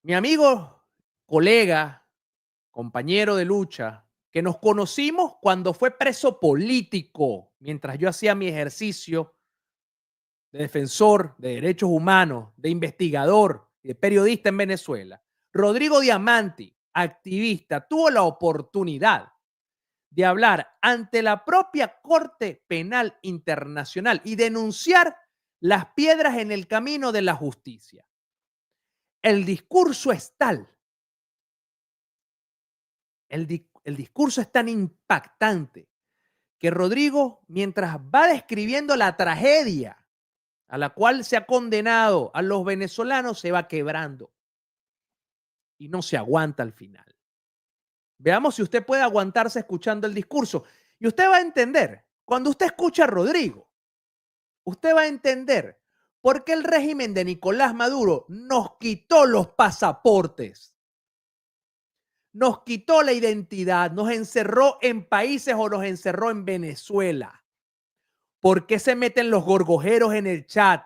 Mi amigo, colega, compañero de lucha, que nos conocimos cuando fue preso político, mientras yo hacía mi ejercicio de defensor de derechos humanos, de investigador y de periodista en Venezuela. Rodrigo Diamanti, activista, tuvo la oportunidad de hablar ante la propia Corte Penal Internacional y denunciar las piedras en el camino de la justicia. El discurso es tal, el discurso es tan impactante que Rodrigo, mientras va describiendo la tragedia a la cual se ha condenado a los venezolanos, se va quebrando y no se aguanta al final. Veamos si usted puede aguantarse escuchando el discurso. Y usted va a entender, cuando usted escucha a Rodrigo, usted va a entender por qué el régimen de Nicolás Maduro nos quitó los pasaportes, nos quitó la identidad, nos encerró en países o nos encerró en Venezuela. ¿Por qué se meten los gorgojeros en el chat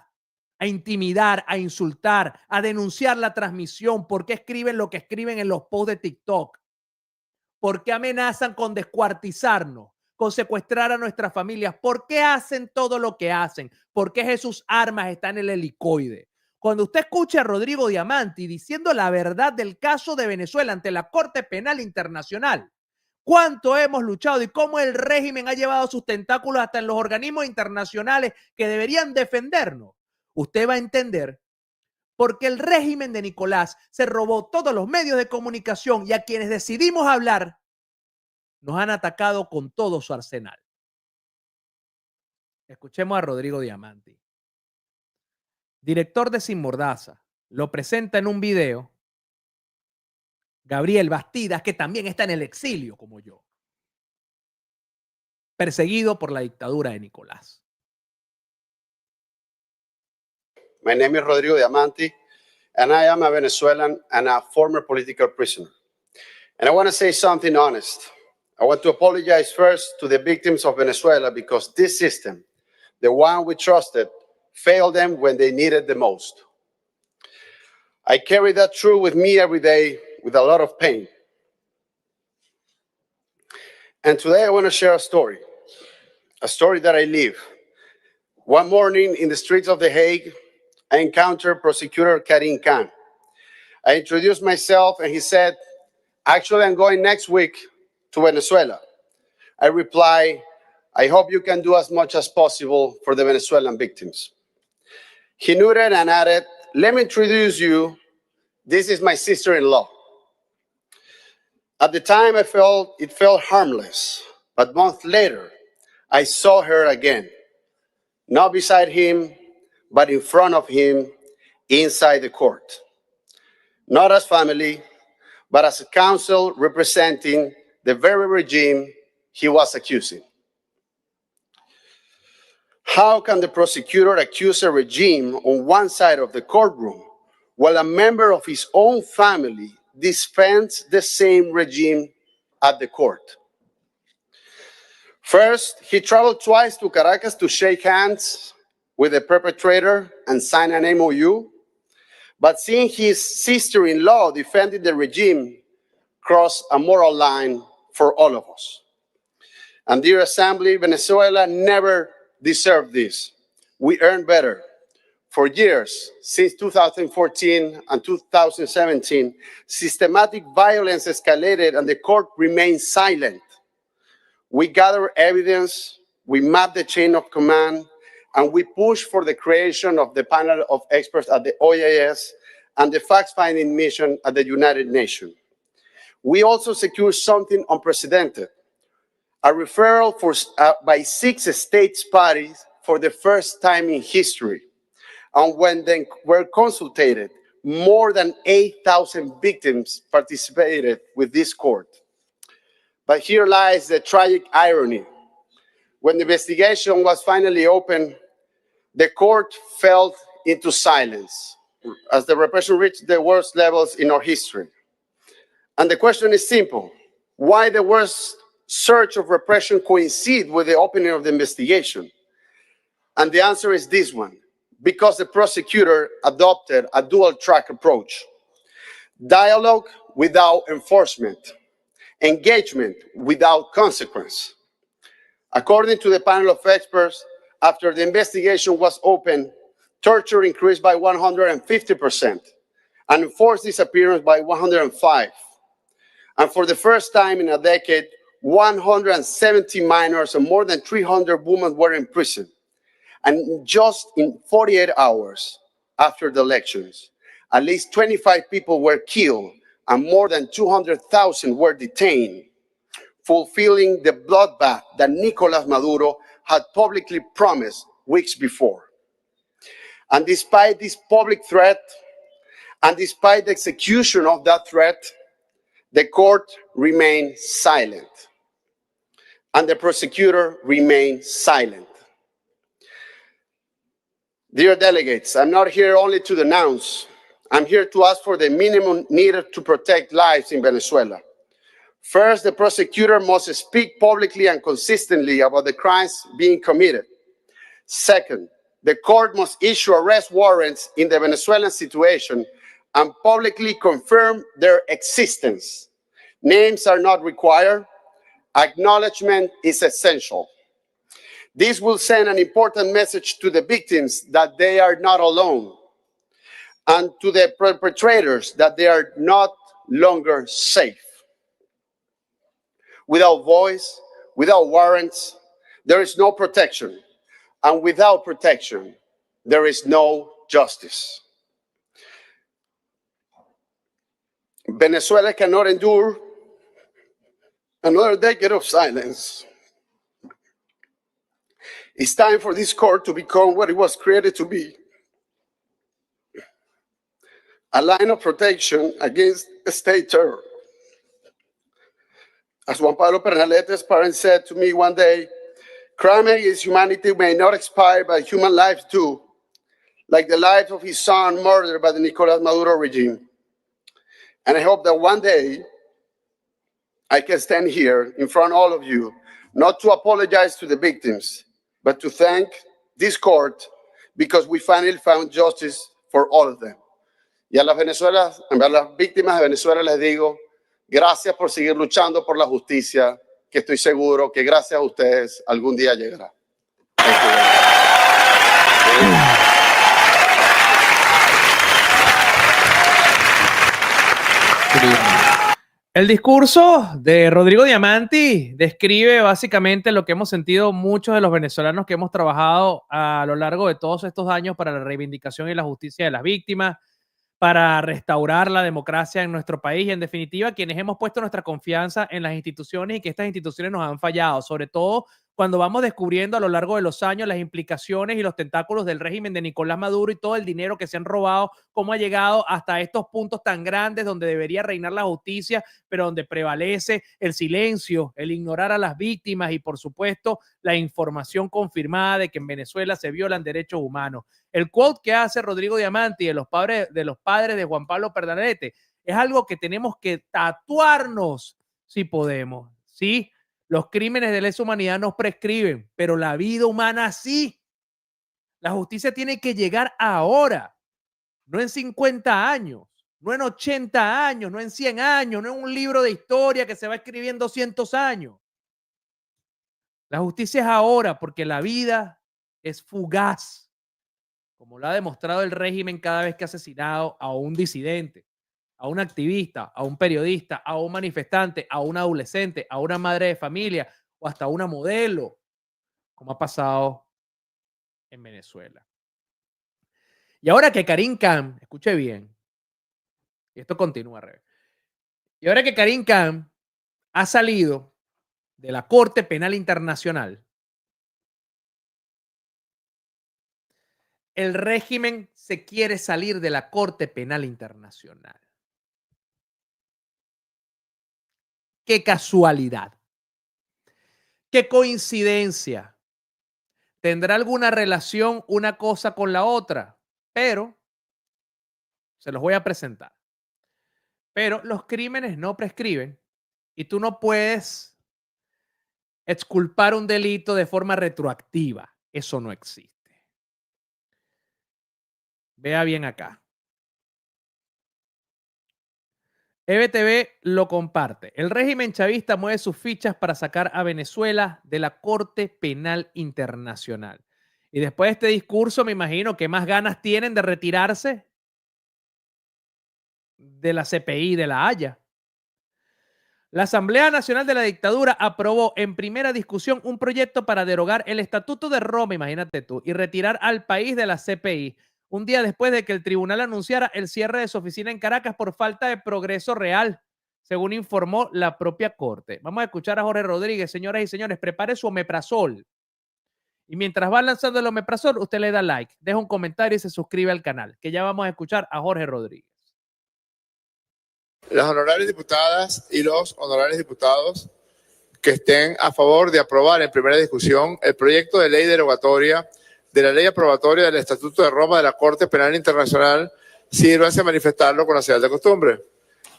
a intimidar, a insultar, a denunciar la transmisión? ¿Por qué escriben lo que escriben en los posts de TikTok? ¿Por qué amenazan con descuartizarnos, con secuestrar a nuestras familias? ¿Por qué hacen todo lo que hacen? ¿Por qué Jesús Armas está en el helicoide? Cuando usted escucha a Rodrigo Diamanti diciendo la verdad del caso de Venezuela ante la Corte Penal Internacional, cuánto hemos luchado y cómo el régimen ha llevado sus tentáculos hasta en los organismos internacionales que deberían defendernos, usted va a entender por qué el régimen de Nicolás se robó todos los medios de comunicación y a quienes decidimos hablar nos han atacado con todo su arsenal. Escuchemos a Rodrigo Diamanti, director de Sin Mordaza. Lo presenta en un video Gabriel Bastidas, que también está en el exilio como yo, perseguido por la dictadura de Nicolás. My name is Rodrigo Diamanti, and I am a Venezuelan and a former political prisoner. And I want to say something honest. I want to apologize first to the victims of Venezuela because this system, the one we trusted, failed them when they needed the most. I carry that truth with me every day with a lot of pain. And today I want to share a story that I live. One morning in the streets of The Hague, I encountered prosecutor Karim Khan. I introduced myself and he said, "Actually, I'm going next week to Venezuela." I replied, "I hope you can do as much as possible for the Venezuelan victims." He nodded and added, "Let me introduce you. This is my sister-in-law." At the time, it felt harmless, but months later, I saw her again, not beside him, but in front of him, inside the court. Not as family, but as a counsel representing the very regime he was accusing. How can the prosecutor accuse a regime on one side of the courtroom while a member of his own family defends the same regime at the court? First, he traveled twice to Caracas to shake hands with the perpetrator and sign an MOU, but seeing his sister-in-law defending the regime crossed a moral line for all of us. And dear Assembly, Venezuela never deserved this. We earned better. For years, since 2014 and 2017, systematic violence escalated and the court remained silent. We gathered evidence, we mapped the chain of command, and we pushed for the creation of the panel of experts at the OAS and the fact-finding mission at the United Nations. We also secured something unprecedented, a referral by 6 states parties for the first time in history. And when they were consulted, more than 8,000 victims participated with this court. But here lies the tragic irony. When the investigation was finally opened, the court fell into silence as the repression reached the worst levels in our history. And the question is simple: why the worst surge of repression coincide with the opening of the investigation? And the answer is this one: because the prosecutor adopted a dual-track approach. dialogue without enforcement, engagement without consequence. According to the panel of experts, after the investigation was opened, torture increased by 150% and enforced disappearance by 105%. And for the first time in a decade, 170 minors and more than 300 women were in prison. And just in 48 hours after the elections, at least 25 people were killed and more than 200,000 were detained, fulfilling the bloodbath that Nicolas Maduro had publicly promised weeks before. And despite this public threat, and despite the execution of that threat, the court remained silent, and the prosecutor remained silent. Dear delegates, I'm not here only to denounce. I'm here to ask for the minimum needed to protect lives in Venezuela. First, the prosecutor must speak publicly and consistently about the crimes being committed. Second, the court must issue arrest warrants in the Venezuelan situation and publicly confirm their existence. Names are not required. Acknowledgement is essential. This will send an important message to the victims that they are not alone, and to the perpetrators that they are not longer safe. Without voice, without warrants, there is no protection. And without protection, there is no justice. Venezuela cannot endure another decade of silence. It's time for this court to become what it was created to be: a line of protection against state terror. As Juan Pablo Pernalette's parents said to me one day, crime against humanity may not expire, but human lives do, like the life of his son murdered by the Nicolas Maduro regime. And I hope that one day I can stand here in front of all of you, not to apologize to the victims, but to thank this court because we finally found justice for all of them. Y a las víctimas de Venezuela les digo, gracias por seguir luchando por la justicia, que estoy seguro que gracias a ustedes algún día llegará. El discurso de Rodrigo Diamanti describe básicamente lo que hemos sentido muchos de los venezolanos que hemos trabajado a lo largo de todos estos años para la reivindicación y la justicia de las víctimas, para restaurar la democracia en nuestro país y, en definitiva, quienes hemos puesto nuestra confianza en las instituciones y que estas instituciones nos han fallado, sobre todo cuando vamos descubriendo a lo largo de los años las implicaciones y los tentáculos del régimen de Nicolás Maduro y todo el dinero que se han robado, cómo ha llegado hasta estos puntos tan grandes donde debería reinar la justicia, pero donde prevalece el silencio, el ignorar a las víctimas y, por supuesto, la información confirmada de que en Venezuela se violan derechos humanos. El quote que hace Rodrigo Diamanti de los padres de Juan Pablo Pernalete es algo que tenemos que tatuarnos si podemos, ¿sí? Los crímenes de lesa humanidad no prescriben, pero la vida humana sí. La justicia tiene que llegar ahora, no en 50 años, no en 80 años, no en 100 años, no en un libro de historia que se va a escribir en 200 años. La justicia es ahora porque la vida es fugaz, como lo ha demostrado el régimen cada vez que ha asesinado a un disidente, a un activista, a un periodista, a un manifestante, a un adolescente, a una madre de familia o hasta una modelo, como ha pasado en Venezuela. Y ahora que Karim Khan, escuche bien, y esto continúa, y ahora que Karim Khan ha salido de la Corte Penal Internacional, el régimen se quiere salir de la Corte Penal Internacional. Qué casualidad. Qué coincidencia. ¿Tendrá alguna relación una cosa con la otra? Pero se los voy a presentar. Pero los crímenes no prescriben y tú no puedes exculpar un delito de forma retroactiva. Eso no existe. Vea bien acá. EBTV lo comparte. El régimen chavista mueve sus fichas para sacar a Venezuela de la Corte Penal Internacional. Y después de este discurso, me imagino que más ganas tienen de retirarse de la CPI de La Haya. La Asamblea Nacional de la Dictadura aprobó en primera discusión un proyecto para derogar el Estatuto de Roma, imagínate tú, y retirar al país de la CPI, un día después de que el tribunal anunciara el cierre de su oficina en Caracas por falta de progreso real, según informó la propia Corte. Vamos a escuchar a Jorge Rodríguez. Señoras y señores, prepare su omeprazol. Y mientras va lanzando el omeprazol, usted le da like, deja un comentario y se suscribe al canal, que ya vamos a escuchar a Jorge Rodríguez. Las honorables diputadas y los honorables diputados que estén a favor de aprobar en primera discusión el proyecto de ley derogatoria de la ley aprobatoria del Estatuto de Roma de la Corte Penal Internacional, sírvanse a manifestarlo con la señal de costumbre.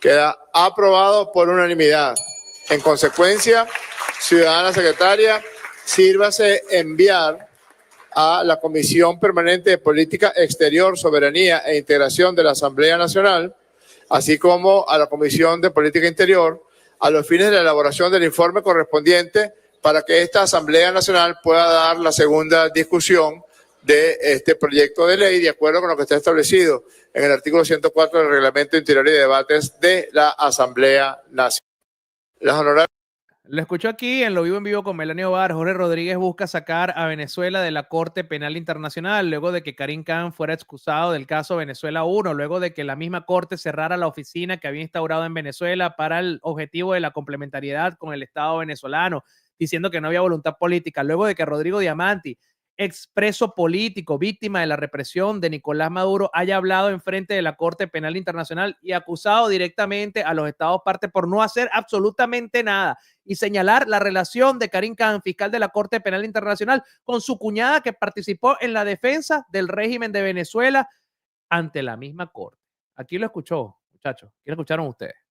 Queda aprobado por unanimidad. En consecuencia, ciudadana secretaria, sírvase enviar a la Comisión Permanente de Política Exterior, Soberanía e Integración de la Asamblea Nacional, así como a la Comisión de Política Interior, a los fines de la elaboración del informe correspondiente para que esta Asamblea Nacional pueda dar la segunda discusión de este proyecto de ley de acuerdo con lo que está establecido en el artículo 104 del Reglamento Interior y de Debates de la Asamblea Nacional. Las honorables. Lo escuchó aquí en Lo Vivo en Vivo con Melania Ovar. Jorge Rodríguez busca sacar a Venezuela de la Corte Penal Internacional luego de que Karim Khan fuera excusado del caso Venezuela 1, luego de que la misma Corte cerrara la oficina que había instaurado en Venezuela para el objetivo de la complementariedad con el Estado venezolano, diciendo que no había voluntad política, luego de que Rodrigo Diamanti, expreso político, víctima de la represión de Nicolás Maduro, haya hablado en frente de la Corte Penal Internacional y acusado directamente a los Estados partes por no hacer absolutamente nada y señalar la relación de Karim Khan, fiscal de la Corte Penal Internacional, con su cuñada que participó en la defensa del régimen de Venezuela ante la misma Corte. Aquí lo escuchó, muchachos. ¿Qué lo escucharon ustedes?